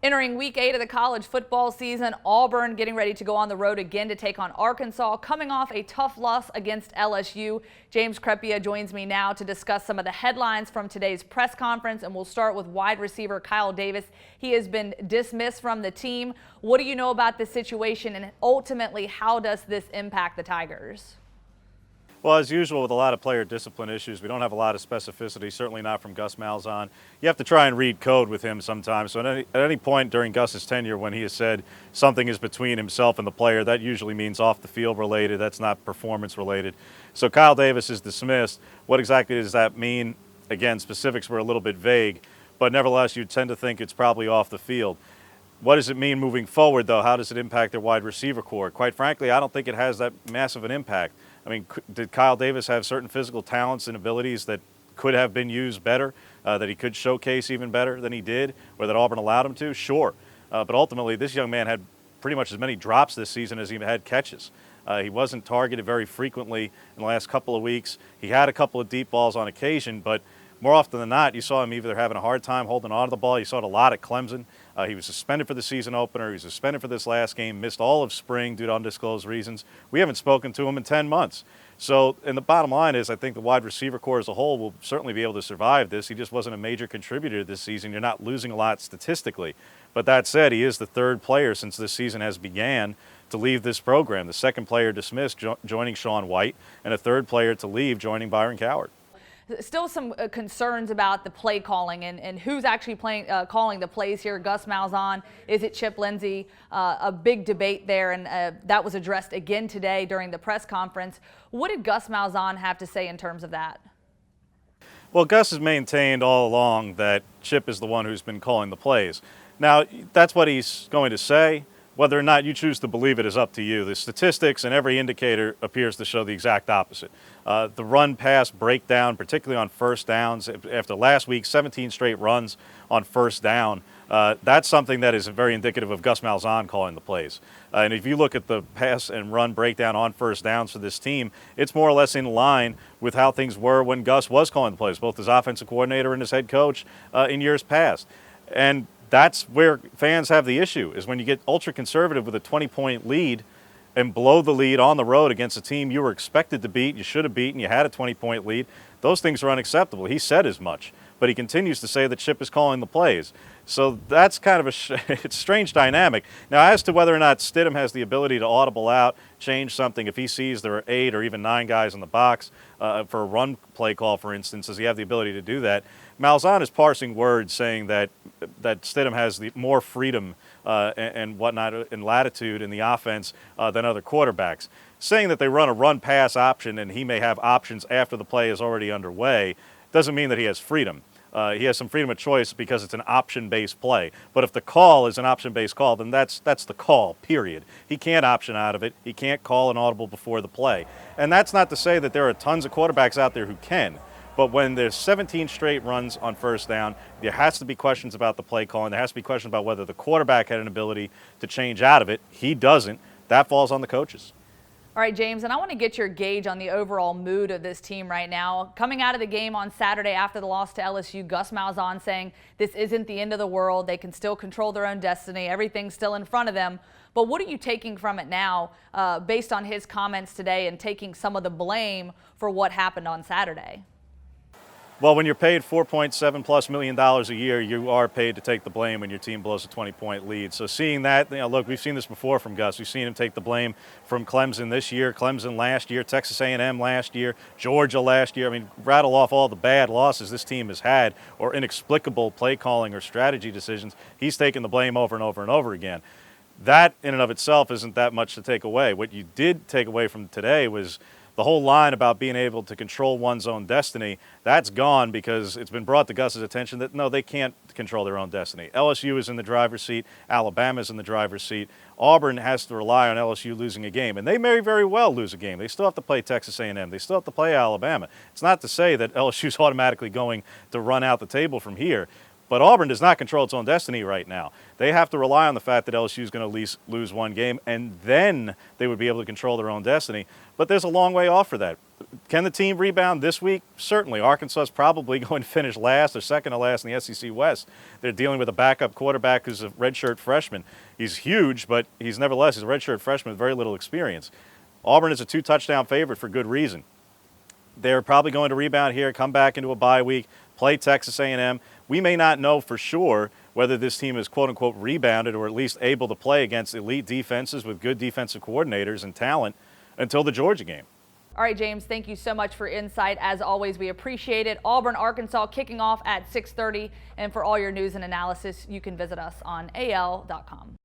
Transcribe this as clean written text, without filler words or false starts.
Entering week 8 of the college football season, Auburn getting ready to go on the road again to take on Arkansas, coming off a tough loss against LSU. James Crepea joins me now to discuss some of the headlines from today's press conference, and we'll start with wide receiver Kyle Davis. He has been dismissed from the team. What do you know about this situation, and ultimately, how does this impact the Tigers? Well, as usual with a lot of player discipline issues, we don't have a lot of specificity, certainly not from Gus Malzahn. You have to try and read code with him sometimes. So at any point during Gus's tenure when he has said something is between himself and the player, that usually means off the field related. That's not performance related. So Kyle Davis is dismissed. What exactly does that mean? Again, specifics were a little bit vague, but nevertheless, you tend to think it's probably off the field. What does it mean moving forward, though? How does it impact their wide receiver core? Quite frankly, I don't think it has that massive an impact. I mean, did Kyle Davis have certain physical talents and abilities that could have been used better, that he could showcase even better than he did, or that Auburn allowed him to? Sure. But ultimately, this young man had pretty much as many drops this season as he had catches. He wasn't targeted very frequently in the last couple of weeks. He had a couple of deep balls on occasion, but more often than not, you saw him either having a hard time holding on to the ball. You saw it a lot at Clemson. He was suspended for the season opener. He was suspended for this last game, missed all of spring due to undisclosed reasons. We haven't spoken to him in 10 months. So, and the bottom line is I think the wide receiver core as a whole will certainly be able to survive this. He just wasn't a major contributor this season. You're not losing a lot statistically. But that said, he is the third player since this season has began to leave this program. The second player dismissed, joining Sean White, and a third player to leave, joining Byron Coward. Still some concerns about the play calling and who's actually calling the plays here. Gus Malzahn, is it Chip Lindsey? A big debate there, and that was addressed again today during the press conference. What did Gus Malzahn have to say in terms of that? Well, Gus has maintained all along that Chip is the one who's been calling the plays. Now, that's what he's going to say. Whether or not you choose to believe it is up to you. The statistics and every indicator appears to show the exact opposite. The run-pass breakdown, particularly on first downs, after last week, 17 straight runs on first down, that's something that is very indicative of Gus Malzahn calling the plays. And if you look at the pass and run breakdown on first downs for this team, it's more or less in line with how things were when Gus was calling the plays, both as offensive coordinator and as head coach in years past. And that's where fans have the issue, is when you get ultra-conservative with a 20-point lead and blow the lead on the road against a team you were expected to beat, you should have beaten, you had a 20-point lead. Those things are unacceptable. He said as much, but he continues to say that Chip is calling the plays. So that's kind of it's a strange dynamic. Now, as to whether or not Stidham has the ability to audible out, change something, if he sees there are 8 or even 9 guys in the box for a run play call, for instance, does he have the ability to do that? Malzahn is parsing words, saying that Stidham has the more freedom and whatnot and latitude in the offense than other quarterbacks. Saying that they run a run-pass option and he may have options after the play is already underway doesn't mean that he has freedom. He has some freedom of choice because it's an option-based play. But if the call is an option-based call, then that's the call, period. He can't option out of it. He can't call an audible before the play. And that's not to say that there are tons of quarterbacks out there who can. But when there's 17 straight runs on first down, there has to be questions about the play calling. There has to be questions about whether the quarterback had an ability to change out of it. He doesn't. That falls on the coaches. All right, James, and I want to get your gauge on the overall mood of this team right now. Coming out of the game on Saturday after the loss to LSU, Gus Malzahn saying this isn't the end of the world. They can still control their own destiny. Everything's still in front of them. But what are you taking from it now based on his comments today and taking some of the blame for what happened on Saturday? Well, when you're paid $4.7+ million a year, you are paid to take the blame when your team blows a 20-point lead. So seeing that, look, we've seen this before from Gus. We've seen him take the blame from Clemson this year, Clemson last year, Texas A&M last year, Georgia last year. I mean, rattle off all the bad losses this team has had or inexplicable play calling or strategy decisions. He's taken the blame over and over and over again. That in and of itself isn't that much to take away. What you did take away from today was the whole line about being able to control one's own destiny. That's gone because it's been brought to Gus's attention that, no, they can't control their own destiny. LSU is in the driver's seat. Alabama is in the driver's seat. Auburn has to rely on LSU losing a game, and they may very well lose a game. They still have to play Texas A&M. They still have to play Alabama. It's not to say that LSU is automatically going to run out the table from here. But Auburn does not control its own destiny right now. They have to rely on the fact that LSU is going to at least lose one game, and then they would be able to control their own destiny. But there's a long way off for that. can the team rebound this week? Certainly. Arkansas is probably going to finish last or second to last in the SEC West. They're dealing with a backup quarterback who's a redshirt freshman. He's huge, but he's a redshirt freshman with very little experience. Auburn is a 2-touchdown favorite for good reason. They're probably going to rebound here, come back into a bye week, play Texas A&M. We may not know for sure whether this team is quote-unquote rebounded or at least able to play against elite defenses with good defensive coordinators and talent until the Georgia game. All right, James, thank you so much for insight. As always, we appreciate it. Auburn, Arkansas kicking off at 6:30. And for all your news and analysis, you can visit us on AL.com.